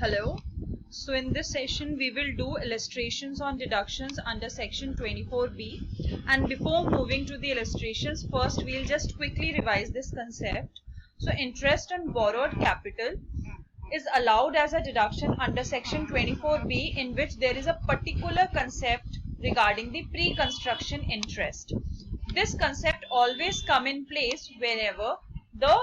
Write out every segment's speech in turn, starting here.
Hello. So in this session we will do illustrations on deductions under section 24B, and before moving to the illustrations, first we'll just quickly revise this concept. So interest on borrowed capital is allowed as a deduction under section 24B in which there is a particular concept regarding the pre-construction interest. This concept always come in place whenever the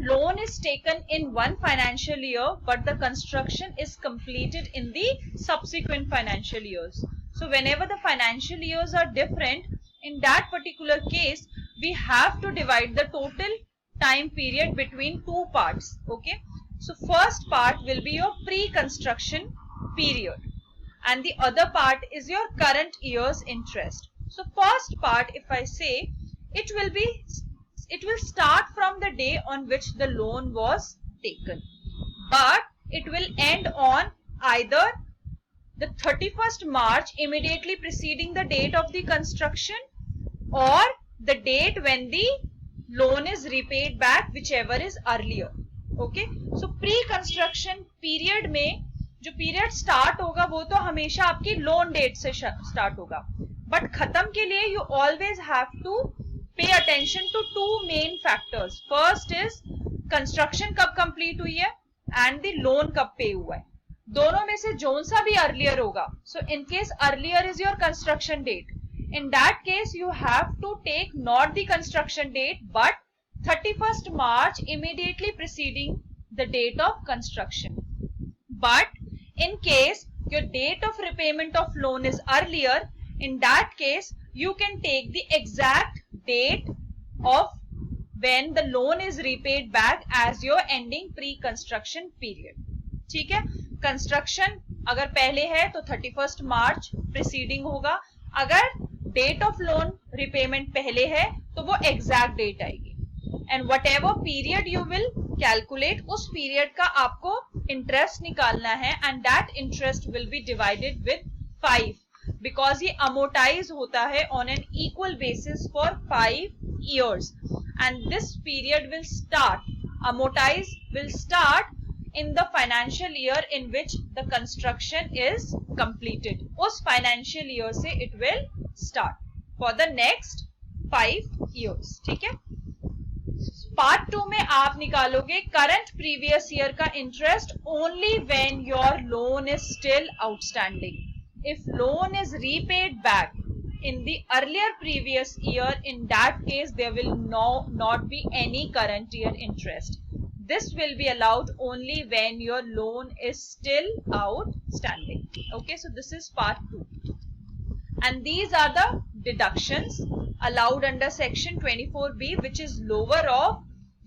loan is taken in one financial year but the construction is completed in the subsequent financial years. So whenever the financial years are different, in that particular case we have to divide the total time period between two parts. Okay, so first part will be your pre-construction period and the other part is your current year's interest. So first part, if I say, it will start from the day on which the loan was taken, but it will end on either the 31st March immediately preceding the date of the construction or the date when the loan is repaid back, whichever is earlier. Okay, so pre-construction period में जो period start होगा वो तो हमेशा आपकी loan date से start होगा, but खत्म के लिए you always have to pay attention to two main factors. First is construction कब कंप्लीट हुई है एंड द लोन कब पे हुआ है. दोनों में से जोन सा भी अर्लियर होगा. So in case earlier is your construction date, in that case you have to take not the construction date but 31st March immediately preceding the date of construction. But in case your date of repayment of loan is earlier, in that case you can take the exact date of when the loan is repaid back as your ending pre-construction period. ठीक है, construction अगर पहले है तो 31st March preceding होगा, अगर date of loan repayment पहले है तो वो एग्जैक्ट डेट आएगी. And whatever period you will calculate, उस पीरियड का आपको इंटरेस्ट निकालना है and that interest will be divided with 5 because ये अमोटाइज होता है on an equal basis for 5 years and this period will start, amortize will start in the financial year in which the construction is completed. उस financial year से it will start for the next 5 years. ठीक है, part 2 में आप निकालोगे current previous year का interest only when your loan is still outstanding. If loan is repaid back in the earlier previous year, in that case there will not be any current year interest. This will be allowed only when your loan is still outstanding. Okay, so this is part 2 and these are the deductions allowed under section 24B, which is lower of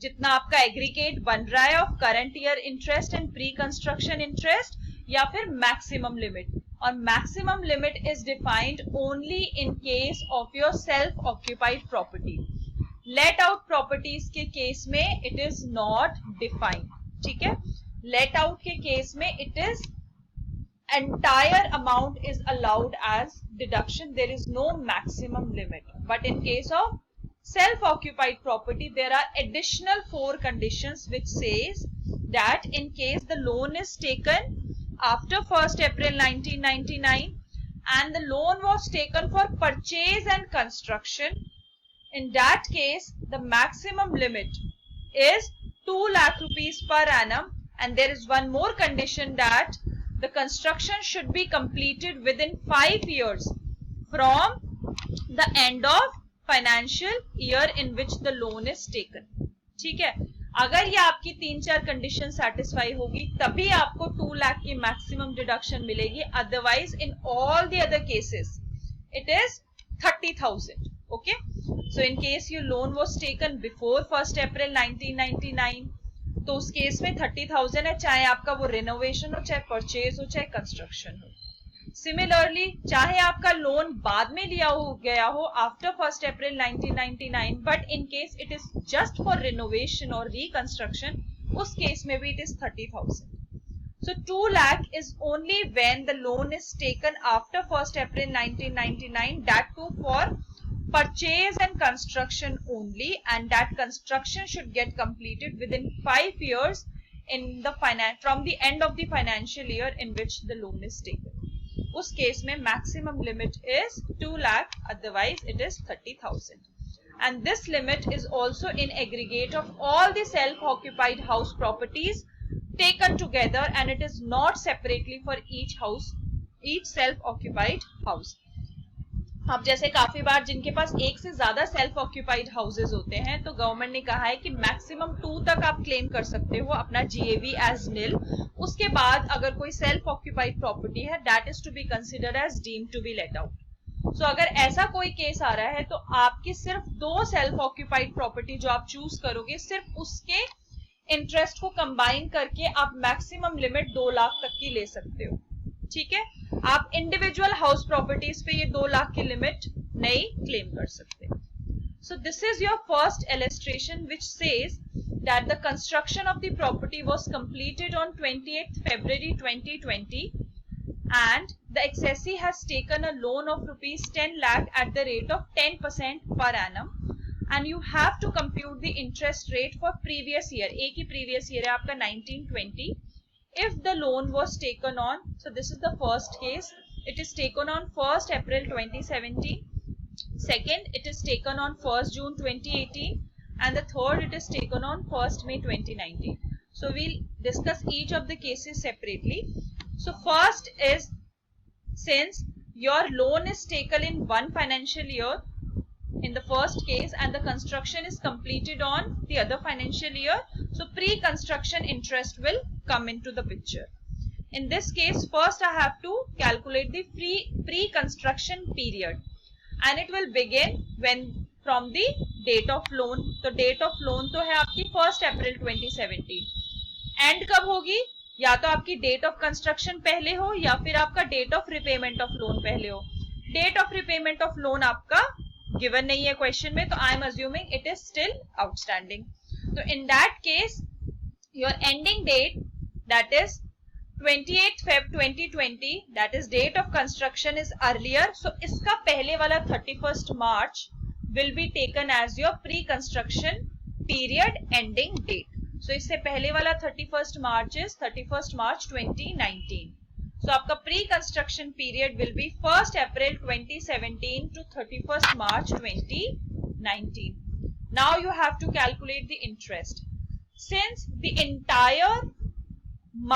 जितना आपका aggregate बन रहा है of current year interest and pre-construction interest या फिर maximum limit. और maximum limit is defined only in case of your self-occupied property. Let out properties के case में इट इज नॉट डिफाइंड. ठीक है, लेट आउट के केस में it is entire amount is allowed as deduction, there is no maximum limit. But in case of self occupied property there are additional 4 conditions which says that in case the loan is taken after 1st April 1999 and the loan was taken for purchase and construction, in that case the maximum limit is 2 lakh rupees per annum and there is one more condition that the construction should be completed within 5 years from the end of financial year in which the loan is taken. ठीक है, अगर ये आपकी 3-4 condition satisfy होगी तभी आपको 2 लाख की maximum deduction मिलेगी. Otherwise in all the other cases it is 30,000. Okay, so in case your loan was taken before 1st April 1999 तो उस केस में 30,000 है, चाहे आपका वो रिनोवेशन हो, चाहे परचेज हो, चाहे कंस्ट्रक्शन हो. सिमिलरली चाहे आपका लोन बाद में लिया हो गया हो after 1st April 1999 but in case it is just for renovation और रिकंस्ट्रक्शन, उस केस में भी it is 30,000. So 2 lakh is only when the loan is taken after 1st April 1999, that too for purchase and construction only, and that construction should get completed within 5 years from the end of the financial year in which the loan is taken. उस case में maximum limit is 2 lakh, otherwise it is 30,000. And this limit is also in aggregate of all the self-occupied house properties taken together, and it is not separately for each self-occupied house. अब जैसे काफी बार जिनके पास एक से ज्यादा self occupied houses होते हैं, तो गवर्नमेंट ने कहा है कि मैक्सिमम 2 तक आप क्लेम कर सकते हो अपना जीएवी एज निल. उसके बाद अगर कोई सेल्फ ऑक्यूपाइड प्रॉपर्टी है, that is to be considered as deemed to be let out. So अगर ऐसा कोई केस आ रहा है तो आपकी सिर्फ 2 सेल्फ ऑक्यूपाइड प्रॉपर्टी जो आप चूज करोगे, सिर्फ उसके इंटरेस्ट को कंबाइन करके आप मैक्सिमम लिमिट 2 लाख तक की ले सकते हो. ठीक है, आप इंडिविजुअल हाउस प्रॉपर्टीज पे ये 2 लाख की लिमिट नहीं क्लेम कर सकते. So this is your first illustration which says that the construction of the property was completed on 28th February 2020 and the accessee has taken a loan of rupees 10 lakh at the rate of 10% per annum, and you have to compute the interest rate for previous year. एक ही previous year है आपका 1920. If the loan was taken on, so this is the first case, it is taken on 1st April 2017, second it is taken on 1st June 2018, and the third it is taken on 1st May 2019. So we'll discuss each of the cases separately. So first is, since your loan is taken in one financial year in the first case and the construction is completed on the other financial year, so pre-construction interest will come into the picture. In this case, first I have to calculate the pre-construction period, and it will begin from the date of loan. तो date of loan तो है आपकी 1st April 2017. And कब होगी? या तो आपकी date of construction पहले हो या फिर आपका date of repayment of loan पहले हो. Date of repayment of loan आपका गिवन नहीं है क्वेश्चन में, तो I am assuming it is still outstanding. तो in that case your ending date, that is 28th Feb 2020, that is date of construction is earlier, so इसका पहले वाला 31st March will be taken as your pre-construction period ending date. So इससे पहले वाला 31st March is 31st March 2019. So आपका pre-construction period will be 1st April 2017 to 31st March 2019. Now you have to calculate the interest. Since the entire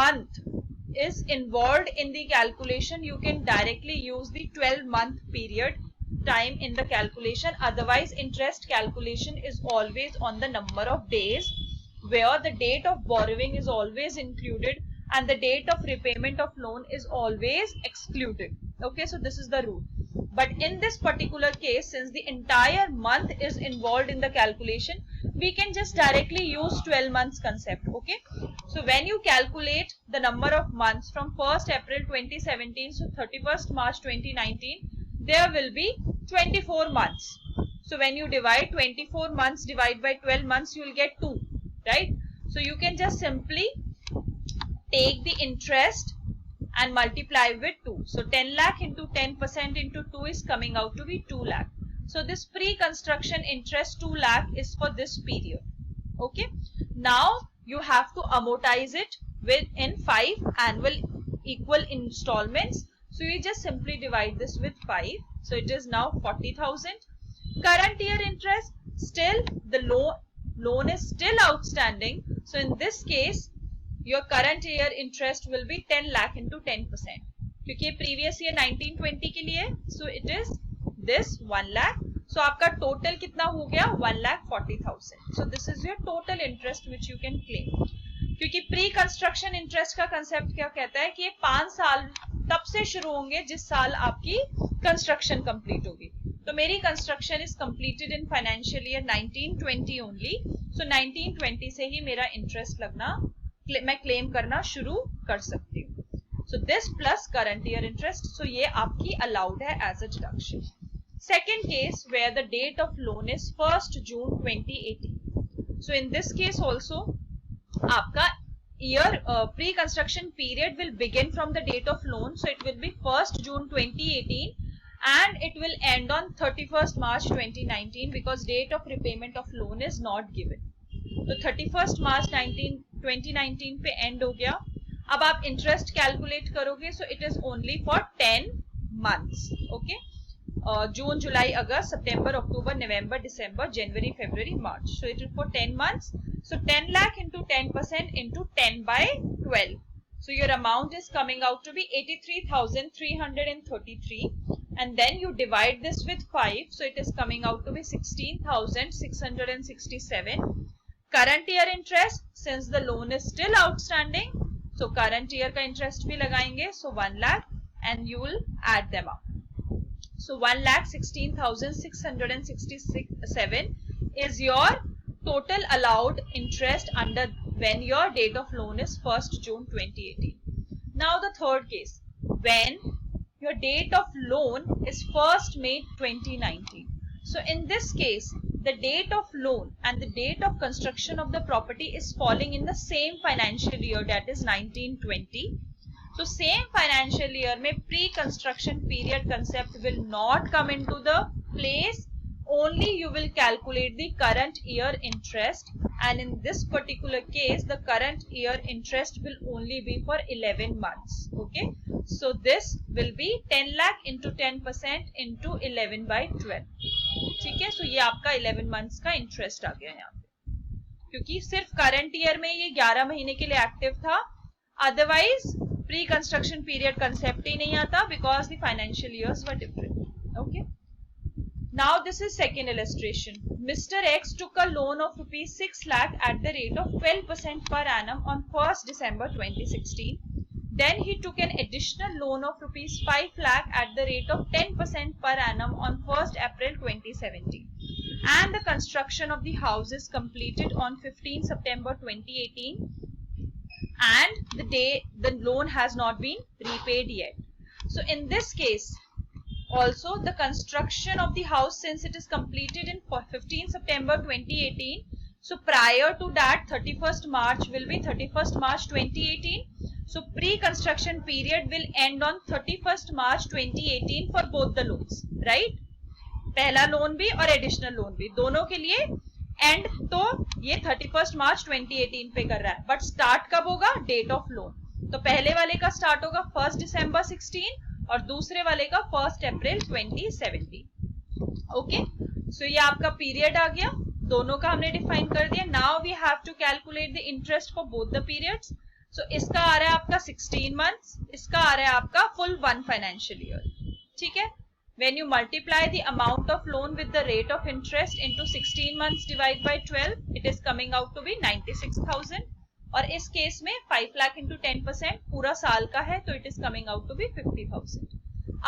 month is involved in the calculation, you can directly use the 12-month period time in the calculation. Otherwise, interest calculation is always on the number of days, where the date of borrowing is always included and the date of repayment of loan is always excluded. Okay, so this is the rule. But in this particular case, since the entire month is involved in the calculation, we can just directly use 12 months concept. Okay, so when you calculate the number of months from 1st April 2017 to 31st March 2019, there will be 24 months. So when you divide 24 months divide by 12 months, you will get 2, right? So you can just simply take the interest and multiply with 2. So 10 lakh into 10% into 2 is coming out to be 2 lakh. So this pre-construction interest 2 lakh is for this period. Okay. Now you have to amortize it in 5 annual equal installments. So you just simply divide this with 5. So it is now 40,000. Current year interest, still the loan is still outstanding. So in this case, your current year interest will be 10 lakh into 10%. क्योंकि previous year 1920 के लिए, so it is this 1 lakh. So आपका total कितना हो गया? 1,40,000. So this is your total interest which you can claim. क्योंकि pre-construction interest का concept क्या कहता है कि ये 5 साल तब से शुरू होंगे जिस साल आपकी construction complete होगी. तो मेरी construction is completed in financial year 1920 only. So 1920 से ही मेरा interest लगना मैं क्लेम करना शुरू कर सकती हूँ. So this plus current year interest, so ये आपकी allowed है as a deduction. Second case where the date of loan is 1st June 2018. So in this case also आपका year pre-construction period will begin from the date of loan. So it will be 1st June 2018 and it will end on 31st March 2019 because date of repayment of loan is not given. So 31st March 2019 पे and हो गया. अब आप interest calculate करोगे, so it is only for 10 months. Okay, June, July, August, September, October, November, December, January, February, March. So it is for 10 months. So 10 lakh into 10% into 10 by 12. So your amount is coming out to be 83,333, and then you divide this with 5, so it is coming out to be 16,667. Current year interest, since the loan is still outstanding, so current year का interest भी लगाएंगे, so 1 lakh, and you will add them up. So 1,16,667 is your total allowed interest under when your date of loan is 1st June 2018. Now the third case, when your date of loan is 1st May 2019. So in this case, the date of loan and the date of construction of the property is falling in the same financial year, that is 1920. So same financial year में pre-construction period concept will not come into the place. Only you will calculate the current year interest, and in this particular case the current year interest will only be for 11 months. Okay, so this will be 10 lakh into 10% into 11 by 12. ठीक है, so ये आपका 11 months का interest आ गया यहाँ पे, क्योंकि सिर्फ current year में ये 11 महीने के लिए active था, otherwise pre construction period concept ही नहीं आता, because the financial years were different. Okay, now this is second illustration. Mr. X took a loan of rupees 6 lakh at the rate of 12% per annum on 1st December 2016. Then he took an additional loan of rupees 5 lakh at the rate of 10% per annum on 1st April 2017. And the construction of the house is completed on 15 September 2018. And the day the loan has not been repaid yet. So in this case, also the construction of the house, since it is completed in 15 September 2018, so prior to that 31st March will be 31st March 2018. So pre-construction period will end on 31st March 2018 for both the loans, right? पहला loan भी और additional loan भी, दोनों के लिए and तो ये 31st मार्च 2018 पे कर रहा है, बट स्टार्ट कब होगा, डेट ऑफ लोन. तो पहले वाले का स्टार्ट होगा 1st December 16 और दूसरे वाले का 1st April 2017. ओके, सो ये आपका पीरियड आ गया, दोनों का हमने डिफाइन कर दिया. Now we have to calculate the interest for both the periods. So इसका आ रहा है आपका 16 मंथ्स, इसका आ रहा है आपका फुल 1 फाइनेंशियल ईयर. ठीक है, when you multiply the amount of loan with the rate of interest into 16 months divided by 12, it is coming out to be 96,000. और इस केस में 5 लाख into 10% पूरा साल का है, तो it is coming out to be 50,000.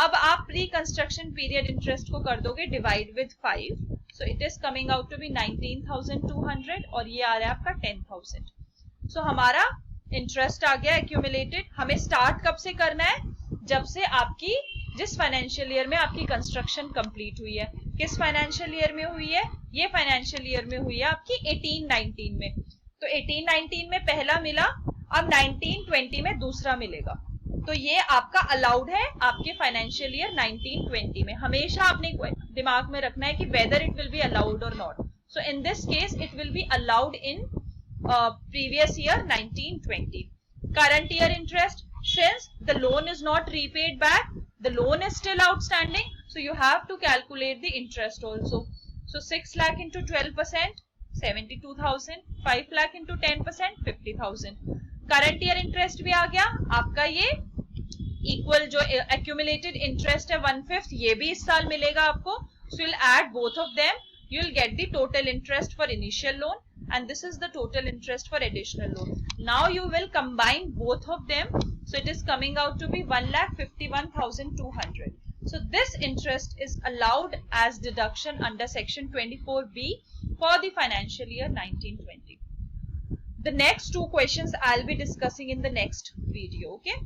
अब आप प्री कंस्ट्रक्शन पीरियड इंटरेस्ट को कर दोगे divide with 5, so it is coming out to be 19,200 और ये आ रहा है आपका 10,000. so हमारा इंटरेस्ट आ गया एक्यूमुलेटेड. हमें स्टार्ट कब से करना है, जब से आपकी जिस फाइनेंशियल ईयर में आपकी कंस्ट्रक्शन कंप्लीट हुई है. किस फाइनेंशियल ईयर में हुई है, ये फाइनेंशियल ईयर में हुई है आपकी 18-19 में. तो 18-19 में पहला मिला, अब 19-20 में दूसरा मिलेगा. तो ये आपका अलाउड है आपके फाइनेंशियल ईयर 19-20 में. हमेशा आपने दिमाग में रखना है कि whether it will be allowed और not. So in this case it will be allowed in previous year 19-20. Current year interest, since the loan is not repaid back, the loan is still outstanding, so you have to calculate the interest also. So 6 lakh into 12%, 72,000, 5 lakh into 10%, 50,000. current year interest भी आ गया आपका, ये equal जो accumulated interest है 1/5, ये भी इस साल मिलेगा आपको. So you'll add both of them, you'll get the total interest for initial loan, and this is the total interest for additional loan. Now you will combine both of them, so it is coming out to be 1,51,200. So this interest is allowed as deduction under section 24B for the financial year 1920. The next two questions I'll be discussing in the next video. Okay.